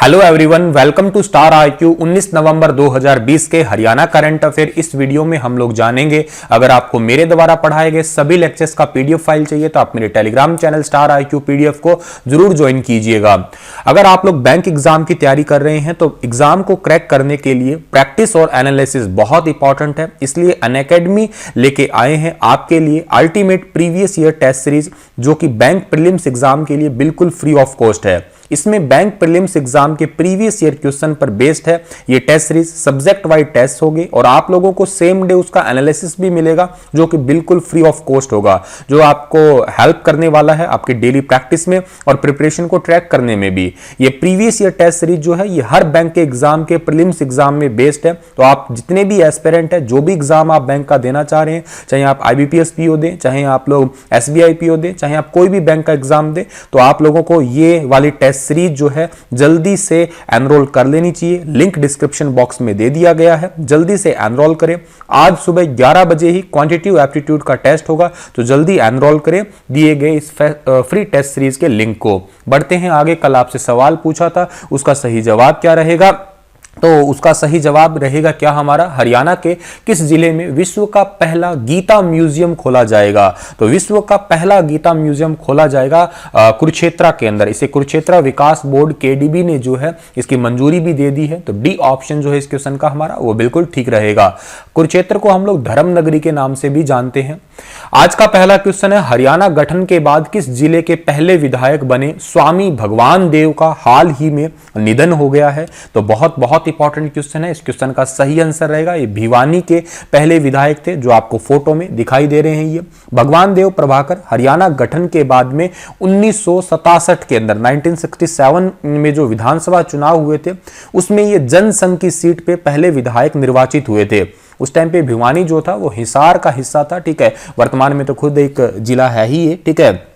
Hello everyone, welcome to star IQ. 19 नवंबर 2020 के Haryana current affair. इस वीडियो में हम लोग जानेंगे, अगर आपको मेरे द्वारा पढ़ाए गए सभी लेक्चर्स का पीडीएफ फाइल चाहिए तो आप मेरे Telegram channel star IQ PDF को जरूर ज्वाइन कीजिएगा। अगर आप लोग बैंक एग्जाम की तैयारी कर रहे हैं तो एग्जाम को क्रैक करने के लिए प्रैक्टिस और एनालिसिस बहुत इंपॉर्टेंट है, इसलिए अनअकैडमी लेके आए हैं आपके लिए ultimate previous year test series, जो कि बैंक प्रीलिम्स एग्जाम के लिए बिल्कुल फ्री ऑफ कॉस्ट है। इसमें बैंक प्रीलिम्स एग्जाम के प्रीवियस ईयर क्वेश्चन पर बेस्ड है ये test series. Subject wise test होगी और आप लोगों को सेम डे उसका एनालिसिस भी मिलेगा, जो कि बिल्कुल फ्री ऑफ कॉस्ट होगा, जो आपको हेल्प करने वाला है आपकी डेली प्रैक्टिस में और प्रिपरेशन को ट्रैक करने में भी। ये प्रीवियस ईयर टेस्ट सीरीज जो है ये हर बैंक के एग्जाम के प्रीलिम्स एग्जाम में बेस्ड है। तो आप जितने भी एस्पिरेंट है, जो भी एग्जाम आप बैंक का देना चाह रहे हैं, चाहे आप IBPS पीओ दें, चाहे आप लोग SBI पीओ दें, चाहे आप कोई भी बैंक का एग्जाम दें, तो आप लोगों को ये वाली टेस्ट सीरीज जो है जल्दी से एनरोल कर लेनी चाहिए। लिंक डिस्क्रिप्शन बॉक्स में दे दिया गया है, जल्दी से एनरोल करें। आज सुबह 11 बजे ही क्वांटिटेटिव एप्टीट्यूड का टेस्ट होगा, तो जल्दी एनरोल करें दिए गए इस फ्री टेस्ट सीरीज के लिंक को। बढ़ते हैं आगे। कल आपसे सवाल पूछा था, उसका सही जवाब क्या रहेगा? तो उसका सही जवाब रहेगा क्या हमारा, हरियाणा के किस जिले में विश्व का पहला गीता म्यूजियम खोला जाएगा? तो विश्व का पहला गीता म्यूजियम खोला जाएगा कुरुक्षेत्र के अंदर। इसे कुरुक्षेत्र विकास बोर्ड KDB ने जो है इसकी मंजूरी भी दे दी है। तो डी ऑप्शन जो है इस क्वेश्चन का हमारा वो बिल्कुल ठीक रहेगा। कुरुक्षेत्र को हम लोग धर्म नगरी के नाम से भी जानते हैं। आज का पहला क्वेश्चन है, हरियाणा गठन के बाद किस जिले के पहले विधायक बने? स्वामी भगवान देव का हाल ही में निधन हो गया है। तो बहुत इंपॉर्टेंट क्वेश्चन है। इस क्वेश्चन का सही आंसर रहेगा ये भिवानी के पहले विधायक थे, जो आपको फोटो में दिखाई दे रहे हैं। ये भगवान देव प्रभाकर हरियाणा गठन के बाद में 1967 के अंदर 1967 में जो विधानसभा चुनाव हुए थे, उसमें ये जनसंघ की सीट पे पहले विधायक निर्वाचित हुए थे। उस टाइम पे भिवानी जो था वो हिसार का हिस्सा था, ठीक है। वर्तमान में तो खुद एक जिला है ही ये, ठीक है।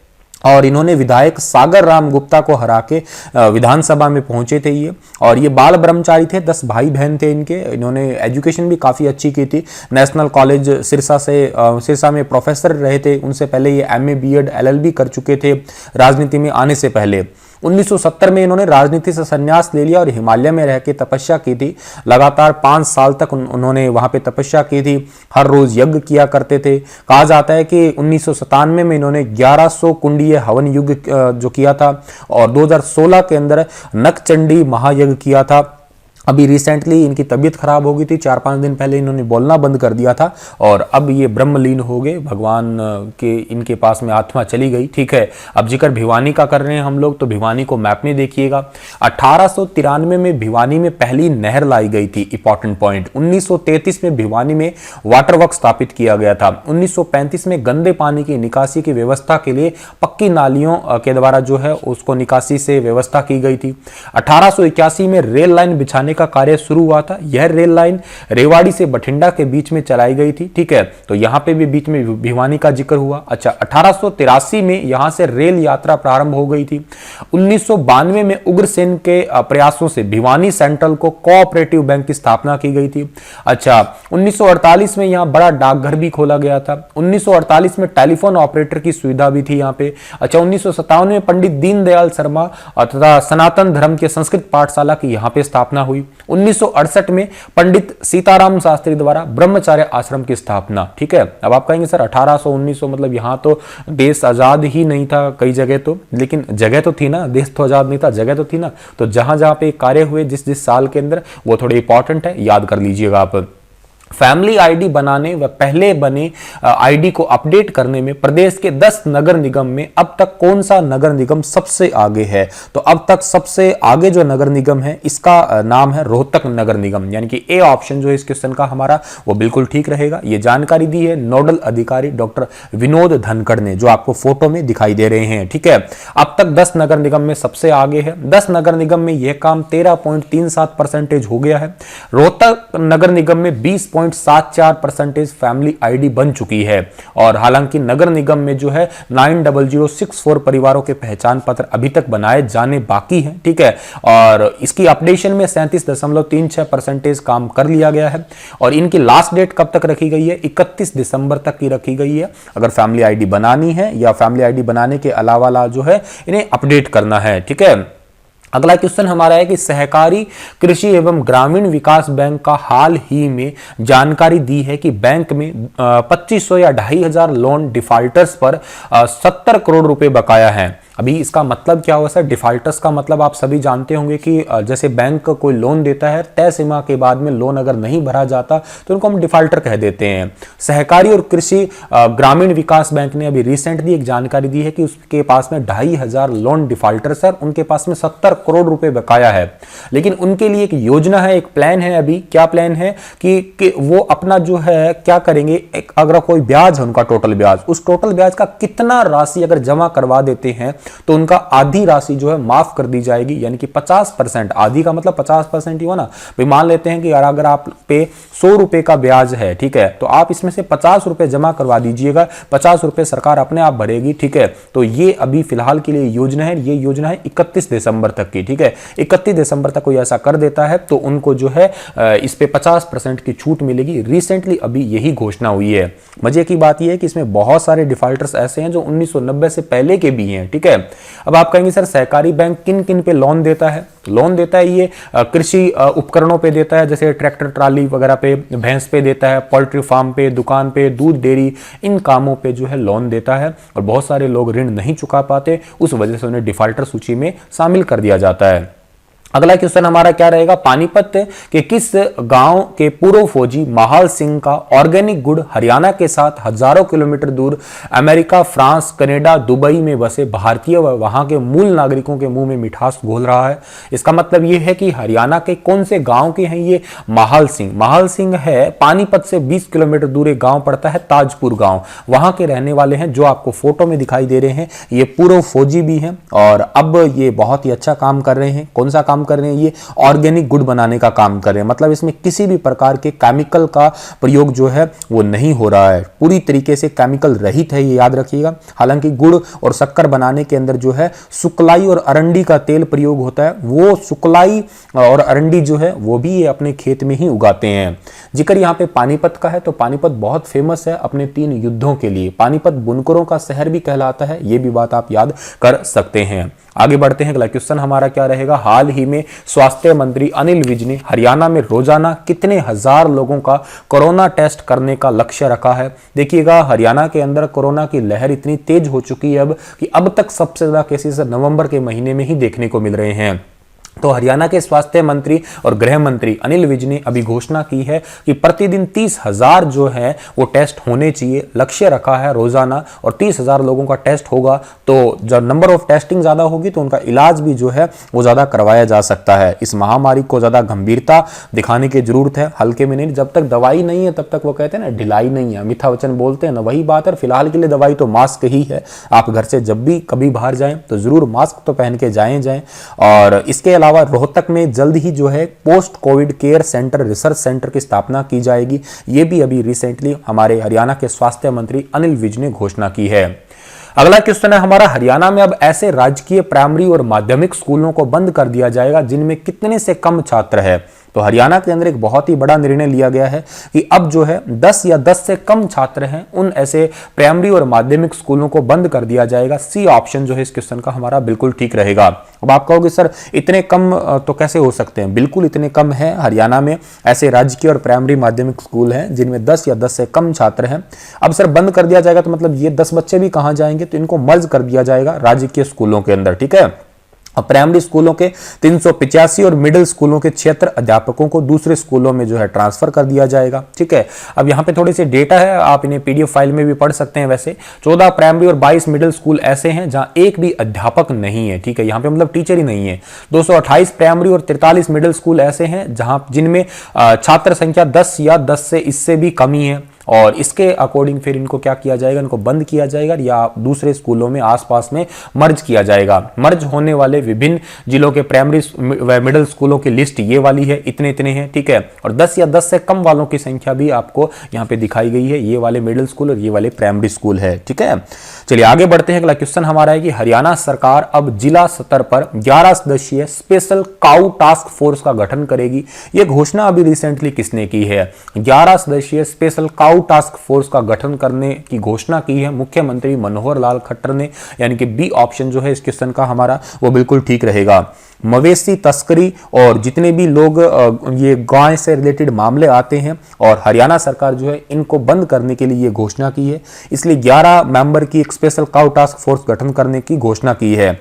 और इन्होंने विधायक सागर राम गुप्ता को हरा के विधानसभा में पहुंचे थे ये। और ये बाल ब्रह्मचारी थे, 10 भाई बहन थे इनके। इन्होंने एजुकेशन भी काफ़ी अच्छी की थी। नेशनल कॉलेज सिरसा में प्रोफेसर रहे थे। उनसे पहले ये MA BEd LLB कर चुके थे राजनीति में आने से पहले। 1970 में इन्होंने राजनीति से संन्यास ले लिया और हिमालय में रह के तपस्या की थी। लगातार 5 साल तक उन्होंने वहां पे तपस्या की थी। हर रोज यज्ञ किया करते थे। कहा जाता है कि 1997 में इन्होंने 1100 कुंडीय हवन यज्ञ जो किया था और 2016 के अंदर नखचंडी महायज्ञ किया था। अभी रिसेंटली इनकी तबीयत खराब हो गई थी, 4-5 दिन पहले इन्होंने बोलना बंद कर दिया था और अब ये ब्रह्मलीन हो गए। भगवान के इनके पास में आत्मा चली गई, ठीक है। अब जिक्र भिवानी का कर रहे हैं हम लोग, तो भिवानी को मैप में देखिएगा। 1893 में भिवानी में पहली नहर लाई गई थी, इंपॉर्टेंट पॉइंट। 1933 में भिवानी में वाटर वर्क स्थापित किया गया था। 1935 में गंदे पानी की निकासी की व्यवस्था के लिए पक्की नालियों के द्वारा जो है उसको निकासी से व्यवस्था की गई थी। 1881 में रेल लाइन बिछाने का कार्य शुरू हुआ था। यह रेल लाइन रेवाड़ी से बठिंडा के बीच में चलाई गई थी, ठीक है। तो यहां पे भी बीच में भिवानी का जिक्र हुआ। अच्छा, 1883 में यहां से रेल यात्रा प्रारंभ हो गई थी। 1992 में उग्रसेन के प्रयासों से भिवानी सेंट्रल को कोऑपरेटिव बैंक की स्थापना की गई थी। अच्छा, 1948 में यहां बड़ा डाकघर भी खोला गया था। 1948 में टेलीफोन ऑपरेटर की सुविधा भी थी यहां पे। अच्छा, 1957 में पंडित दीनदयाल शर्मा तथा सनातन धर्म के संस्कृत पाठशाला की यहां पे स्थापना हुई। 1968 में पंडित सीताराम शास्त्री द्वारा ब्रह्मचार्य आश्रम की स्थापना, ठीक है। अब आप कहेंगे सर 1800 1900 मतलब यहां तो देश आजाद ही नहीं था कई जगह, तो लेकिन जगह तो थी ना, देश तो आजाद नहीं था, जगह तो थी ना। तो जहां जहां पे कार्य हुए जिस साल के अंदर, वो थोड़े इंपॉर्टेंट है, याद कर लीजिएगा आप। फैमिली आईडी बनाने व पहले बने आईडी को अपडेट करने में प्रदेश के 10 नगर निगम में अब तक कौन सा नगर निगम सबसे आगे है? तो अब तक सबसे आगे जो नगर निगम है इसका नाम है रोहतक नगर निगम, यानी कि ए ऑप्शन जो है इस क्वेश्चन का हमारा वो बिल्कुल ठीक रहेगा। ये जानकारी दी है नोडल अधिकारी डॉक्टर विनोद धनखड़ ने, जो आपको फोटो में दिखाई दे रहे हैं, ठीक है। अब तक 10 नगर निगम में सबसे आगे है। 10 नगर निगम में यह काम 13.37% हो गया है। रोहतक नगर निगम में 20.74% फैमिली आईडी बन चुकी है। और हालांकि नगर निगम में जो है 90064 परिवारों के पहचान पत्र अभी तक बनाए जाने बाकी हैं, ठीक है। और इसकी अपडेशन में 37.36% काम कर लिया गया है। और इनकी लास्ट डेट कब तक रखी गई है? 31 दिसंबर तक की रखी गई है, अगर फैमिली आईडी बनानी है या फैमिली आईडी बनाने के अलावा जो है इन्हें अपडेट करना है, ठीक है। अगला क्वेश्चन हमारा है कि सहकारी कृषि एवं ग्रामीण विकास बैंक का हाल ही में जानकारी दी है कि बैंक में 2500 या 2500 लोन डिफॉल्टर्स पर 70 करोड़ रुपए बकाया है। अभी इसका मतलब क्या हुआ सर? डिफॉल्टर्स का मतलब आप सभी जानते होंगे कि जैसे बैंक कोई लोन देता है, तय सीमा के बाद में लोन अगर नहीं भरा जाता तो उनको हम डिफॉल्टर कह देते हैं। सहकारी और कृषि ग्रामीण विकास बैंक ने अभी रिसेंटली एक जानकारी दी है कि उसके पास में 2500 लोन डिफॉल्टर्स है, उनके पास में 70 करोड़ रुपए बकाया है। लेकिन उनके लिए एक योजना है, एक प्लान है। अभी क्या प्लान है कि वो अपना जो है क्या करेंगे, अगर कोई ब्याज है उनका टोटल ब्याज, उस टोटल ब्याज का कितना राशि अगर जमा करवा देते हैं तो उनका आधी राशि जो है माफ कर दी जाएगी, यानी कि 50%। आधी का मतलब 50% ही हो ना भाई। मान लेते हैं कि यार अगर आप पे 100 रुपए का ब्याज है, ठीक है, तो आप इसमें से 50 रुपए जमा करवा दीजिएगा, 50 रुपए सरकार अपने आप भरेगी, ठीक है। तो ये अभी फिलहाल के लिए योजना है, ये योजना है 31 दिसंबर तक की, ठीक है। 31 दिसंबर तक कोई ऐसा कर देता है तो उनको जो है इस पे 50% की छूट मिलेगी। रिसेंटली अभी यही घोषणा हुई है। मजे की बात यह है कि इसमें बहुत सारे डिफॉल्टर्स ऐसे हैं जो 1990 से पहले के भी हैं, ठीक है। अब आप कहेंगे सर सहकारी बैंक किन किन पे लोन देता है? लोन देता है ये कृषि उपकरणों पे देता है, जैसे ट्रैक्टर ट्राली वगैरह पे, भैंस पे देता है, पोल्ट्री फार्म पे, दुकान पे, दूध डेयरी, इन कामों पे जो है लोन देता है। और बहुत सारे लोग ऋण नहीं चुका पाते, उस वजह से उन्हें डिफॉल्टर सूची में शामिल कर दिया जाता है। अगला क्वेश्चन हमारा क्या रहेगा? पानीपत के किस गांव के पूर्व फौजी माहल सिंह का ऑर्गेनिक गुड़ हरियाणा के साथ हजारों किलोमीटर दूर अमेरिका, फ्रांस, कनाडा, दुबई में बसे भारतीय व वहां के मूल नागरिकों के मुंह में मिठास घोल रहा है? इसका मतलब यह है कि हरियाणा के कौन से गांव के हैं ये माहल सिंह? माहल सिंह है पानीपत से 20 किलोमीटर दूर एक गांव पड़ता है, ताजपुर गांव, वहां के रहने वाले हैं, जो आपको फोटो में दिखाई दे रहे हैं। ये पूर्व फौजी भी हैं और अब ये बहुत ही अच्छा काम कर रहे हैं। कौन सा काम कर रहे हैं? ये ऑर्गेनिक गुड़ बनाने का काम कर रहे हैं। मतलब इसमें किसी भी प्रकार के केमिकल का प्रयोग जो है वो नहीं हो रहा है, पूरी तरीके से केमिकल रहित है, ये याद रखिएगा। हालांकि गुड़ और शक्कर बनाने के अंदर जो है सुकलाई और अरंडी का तेल प्रयोग होता है, वो सुकलाई और अरंडी जो है वो भी ये अपने खेत में ही उगाते हैं। जिक्र यहाँ पे पानीपत का है, तो पानीपत बहुत फेमस है अपने 3 युद्धों के लिए। पानीपत बुनकरों का शहर भी कहलाता है, ये भी बात आप याद कर सकते हैं। आगे बढ़ते हैं। अगला क्वेश्चन हमारा क्या रहेगा? हाल ही में स्वास्थ्य मंत्री अनिल विज ने हरियाणा में रोजाना कितने हजार लोगों का कोरोना टेस्ट करने का लक्ष्य रखा है? देखिएगा, हरियाणा के अंदर कोरोना की लहर इतनी तेज हो चुकी है अब कि अब तक सबसे ज्यादा केसेस नवंबर के महीने में ही देखने को मिल रहे हैं। तो हरियाणा के स्वास्थ्य मंत्री और गृह मंत्री अनिल विज ने अभी घोषणा की है कि प्रतिदिन 30,000 जो है वो टेस्ट होने चाहिए, लक्ष्य रखा है रोजाना। और 30,000 लोगों का टेस्ट होगा तो जब नंबर ऑफ टेस्टिंग ज्यादा होगी तो उनका इलाज भी जो है वो ज्यादा करवाया जा सकता है। इस महामारी को ज्यादा गंभीरता दिखाने की जरूरत है, हल्के में नहीं। जब तक दवाई नहीं है तब तक वो कहते हैं ना ढिलाई नहीं है, मिठा वचन बोलते हैं ना, वही बात है। फिलहाल के लिए दवाई तो मास्क ही है। आप घर से जब भी कभी बाहर जाएं तो जरूर मास्क तो पहन के जाएं। और इसके अलावा रोहतक में जल्द ही जो है post Covid care centre, research centre की स्थापना की जाएगी। ये भी अभी रिसेंटली हमारे हरियाणा के स्वास्थ्य मंत्री अनिल विज ने घोषणा की है। अगला क्वेश्चन है हमारा, हरियाणा में अब ऐसे राजकीय प्राइमरी और माध्यमिक स्कूलों को बंद कर दिया जाएगा जिनमें कितने से कम छात्र है? तो हरियाणा के अंदर एक बहुत ही बड़ा निर्णय लिया गया है कि अब जो है 10 या 10 से कम छात्र हैं, उन ऐसे प्राइमरी और माध्यमिक स्कूलों को बंद कर दिया जाएगा। सी ऑप्शन जो है इस क्वेश्चन का हमारा बिल्कुल ठीक रहेगा। अब आप कहोगे सर इतने कम तो कैसे हो सकते हैं? बिल्कुल इतने कम है। हरियाणा में ऐसे राजकीय और प्राइमरी माध्यमिक स्कूल हैं जिनमें 10 या 10 से कम छात्र हैं। अब सर बंद कर दिया जाएगा तो मतलब ये 10 बच्चे भी कहां जाएंगे? तो इनको मर्ज कर दिया जाएगा राजकीय स्कूलों के अंदर, ठीक है। अब प्राइमरी स्कूलों के 385 और मिडिल स्कूलों के 76 अध्यापकों को दूसरे स्कूलों में जो है ट्रांसफर कर दिया जाएगा, ठीक है। अब यहाँ पे थोड़ी सी डेटा है, आप इन्हें पीडीएफ फाइल में भी पढ़ सकते हैं। वैसे 14 प्राइमरी और 22 मिडिल स्कूल ऐसे हैं जहां एक भी अध्यापक नहीं है, ठीक है। यहाँ पे मतलब टीचर ही नहीं है। 228 प्राइमरी और 43 मिडिल स्कूल ऐसे हैं जिनमें छात्र संख्या 10 या 10 से इससे भी कम ही है। और इसके अकॉर्डिंग फिर इनको क्या किया जाएगा? इनको बंद किया जाएगा या दूसरे स्कूलों में आसपास में मर्ज किया जाएगा। मर्ज होने वाले विभिन्न जिलों के प्राइमरी व मिडिल स्कूलों की लिस्ट ये वाली है, इतने इतने हैं, ठीक है। और 10 या 10 से कम वालों की संख्या भी आपको यहाँ पे दिखाई गई है। ये वाले मिडिल स्कूल और ये वाले प्राइमरी स्कूल है, ठीक है। चलिए आगे बढ़ते हैं। अगला क्वेश्चन हमारा है कि हरियाणा सरकार अब जिला स्तर पर 11 सदस्यीय स्पेशल काउ टास्क फोर्स का गठन करेगी। यह घोषणा अभी रिसेंटली किसने की है? 11 सदस्यीय special cow cow task force का गठन करने की घोषणा की है मुख्यमंत्री मनोहर लाल खट्टर ने, यानी कि बी ऑप्शन जो है इस क्वेश्चन का हमारा वो बिल्कुल ठीक रहेगा। मवेशी तस्करी और जितने भी लोग ये गाय से रिलेटेड मामले आते हैं और हरियाणा सरकार जो है इनको बंद करने के लिए ये घोषणा की है, इसलिए 11 मेंबर की एक स्पेशल काउ टास्क फोर्स गठन करने की घोषणा की है।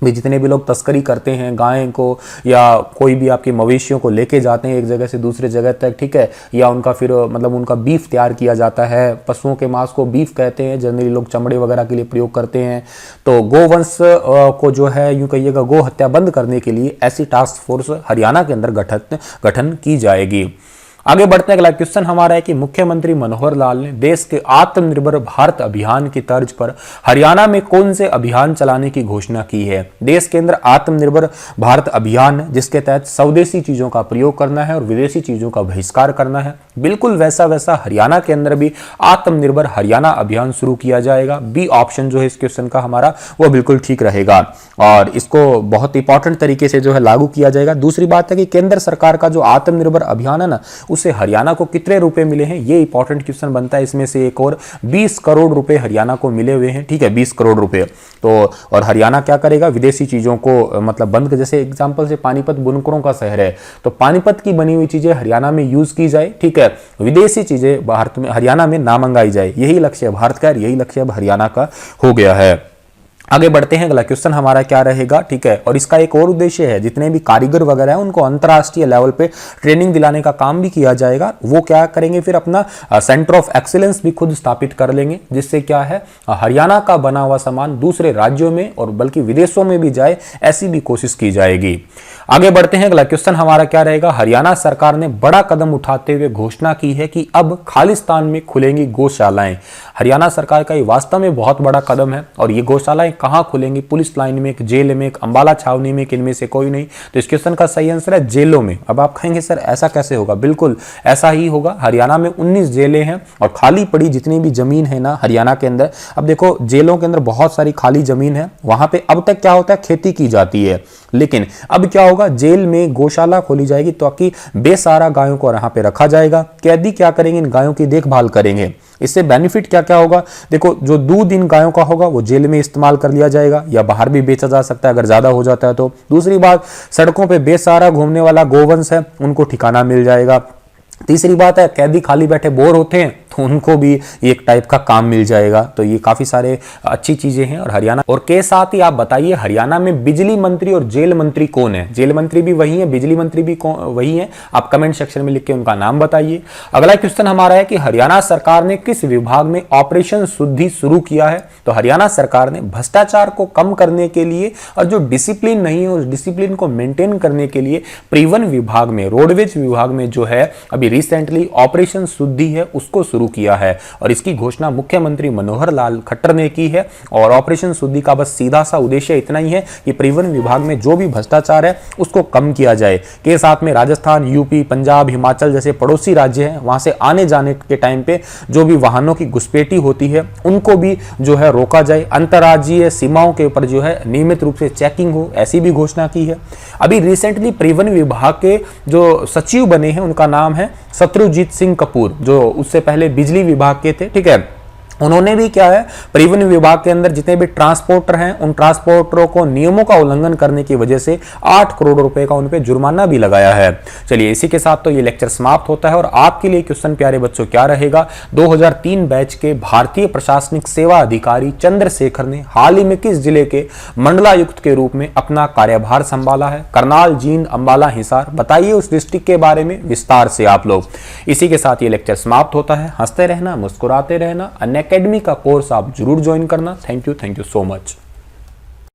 भी जितने भी लोग तस्करी करते हैं गाय को या कोई भी आपके मवेशियों को लेके जाते हैं एक जगह से दूसरे जगह तक, ठीक है, या उनका फिर मतलब उनका बीफ तैयार किया जाता है, पशुओं के मांस को बीफ कहते हैं, जनरली लोग चमड़े वगैरह के लिए प्रयोग करते हैं। तो गोवंश को जो है यूं कहिएगा गो हत्या बंद करने के लिए ऐसी टास्क फोर्स हरियाणा के अंदर गठन की जाएगी। आगे बढ़ते हैं, अगला क्वेश्चन हमारा है कि मुख्यमंत्री मनोहर लाल ने देश के आत्मनिर्भर भारत अभियान की तर्ज पर हरियाणा में कौन से अभियान चलाने की घोषणा की है। देश के अंदर आत्मनिर्भर भारत अभियान जिसके तहत स्वदेशी चीजों का प्रयोग करना है और विदेशी चीजों का बहिष्कार करना है, बिल्कुल वैसा हरियाणा के अंदर भी आत्मनिर्भर हरियाणा अभियान शुरू किया जाएगा। बी ऑप्शन जो है इस क्वेश्चन का हमारा वो बिल्कुल ठीक रहेगा और इसको बहुत इंपॉर्टेंट तरीके से जो है लागू किया जाएगा। दूसरी बात है कि केंद्र सरकार का जो आत्मनिर्भर अभियान है ना, उसे हरियाणा को कितने रुपए मिले हैं, ये इंपॉर्टेंट क्वेश्चन बनता है। इसमें से एक और 20 करोड़ रुपए हरियाणा को मिले हुए हैं, ठीक है, 20 करोड़ रुपए। तो और हरियाणा क्या करेगा, विदेशी चीजों को मतलब बंद, जैसे एग्जांपल से पानीपत बुनकरों का शहर है, तो पानीपत की बनी हुई चीजें हरियाणा में यूज की जाए, ठीक है, विदेशी चीजें भारत में हरियाणा में ना मंगाई जाए। यही लक्ष्य है भारत का, यही लक्ष्य अब हरियाणा का हो गया है। आगे बढ़ते हैं, अगला क्वेश्चन हमारा क्या रहेगा, ठीक है, और इसका एक और उद्देश्य है, जितने भी कारीगर वगैरह हैं उनको अंतर्राष्ट्रीय लेवल पे ट्रेनिंग दिलाने का काम भी किया जाएगा। वो क्या करेंगे, फिर अपना सेंटर ऑफ एक्सीलेंस भी खुद स्थापित कर लेंगे, जिससे क्या है हरियाणा का बना हुआ सामान दूसरे राज्यों में और बल्कि विदेशों में भी जाए, ऐसी भी कोशिश की जाएगी। आगे बढ़ते हैं, अगला क्वेश्चन हमारा क्या रहेगा, हरियाणा सरकार ने बड़ा कदम उठाते हुए घोषणा की है कि अब खालिस्तान में खुलेंगी गौशालाएं। हरियाणा सरकार का ये वास्तव में बहुत बड़ा कदम है और ये गौशालाएं कहां खुलेंगी, पुलिस लाइन में, एक जेल में, एक अंबाला छावनी में, इनमें से कोई नहीं। तो इस क्वेश्चन का सही आंसर है जेलों में। अब आप कहेंगे सर ऐसा कैसे होगा, बिल्कुल ऐसा ही होगा। हरियाणा में 19 जेलें हैं और खाली पड़ी जितनी भी जमीन है ना हरियाणा के अंदर, अब देखो जेलों के अंदर बहुत सारी खाली जमीन है, वहां पे अब तक क्या होता है, खेती की जाती है, लेकिन अब क्या होगा, जेल में गौशाला खोली जाएगी ताकि बेसहारा गायों को यहाँ पे रखा जाएगा। कैदी क्या करेंगे, इन गायों की देखभाल करेंगे। इससे बेनिफिट क्या क्या होगा, देखो जो दूध इन गायों का होगा वो जेल में इस्तेमाल कर लिया जाएगा या बाहर भी बेचा जा सकता है अगर ज्यादा हो जाता है तो। दूसरी बात, सड़कों पे बेसहारा घूमने वाला गोवंश है उनको ठिकाना मिल जाएगा। तीसरी बात है, कैदी खाली बैठे बोर होते हैं तो उनको भी एक टाइप का काम मिल जाएगा। तो ये काफी सारे अच्छी चीजें हैं। और हरियाणा और के साथ ही आप बताइए हरियाणा में बिजली मंत्री और जेल मंत्री कौन है। जेल मंत्री भी वही है, बिजली मंत्री भी वही है, आप कमेंट सेक्शन में लिख के उनका नाम बताइए। अगला क्वेश्चन हमारा है कि हरियाणा सरकार ने किस विभाग में ऑपरेशन शुद्धि शुरू किया है। तो हरियाणा सरकार ने भ्रष्टाचार को कम करने के लिए और जो डिसिप्लिन नहीं है उस डिसिप्लिन को मेंटेन करने के लिए परिवहन विभाग में, रोडवेज विभाग में जो है अभी रिसेंटली ऑपरेशन शुद्धि है उसको शुरू किया है और इसकी घोषणा मुख्यमंत्री मनोहर लाल खट्टर ने की है। और ऑपरेशन शुद्धि का बस सीधा सा उद्देश्य इतना ही है कि परिवहन विभाग में जो भी भ्रष्टाचार है उसको कम किया जाए। के साथ में राजस्थान, यूपी, पंजाब, हिमाचल जैसे पड़ोसी राज्य हैं, वहां से आने जाने के टाइम पे जो भी वाहनों की घुसपैठी होती है उनको भी जो है रोका जाए। अंतर्राज्यीय सीमाओं के ऊपर जो है नियमित रूप से चेकिंग हो, ऐसी भी घोषणा की है। अभी रिसेंटली परिवहन विभाग के जो सचिव बने हैं उनका नाम है शत्रुजीत सिंह कपूर, जो उससे पहले बिजली विभाग के थे, ठीक है। उन्होंने भी क्या है, परिवहन विभाग के अंदर जितने भी ट्रांसपोर्टर हैं उन ट्रांसपोर्टरों को नियमों का उल्लंघन करने की वजह से 8 करोड़ रुपए का उन पे जुर्माना भी लगाया है। चलिए इसी के साथ तो ये लेक्चर समाप्त होता है और आपके लिए क्वेश्चन प्यारे बच्चों क्या रहेगा, 2003 बैच के भारतीय प्रशासनिक सेवा अधिकारी चंद्रशेखर ने हाल ही में किस जिले के मंडलायुक्त के रूप में अपना कार्यभार संभाला है। करनाल, जींद, अंबाला, हिसार, बताइए उस डिस्ट्रिक्ट के बारे में विस्तार से आप लोग। इसी के साथ ये लेक्चर समाप्त होता है। हंसते रहना, मुस्कुराते रहना, अनअकैडमी का कोर्स आप जरूर ज्वाइन करना। Thank you so much.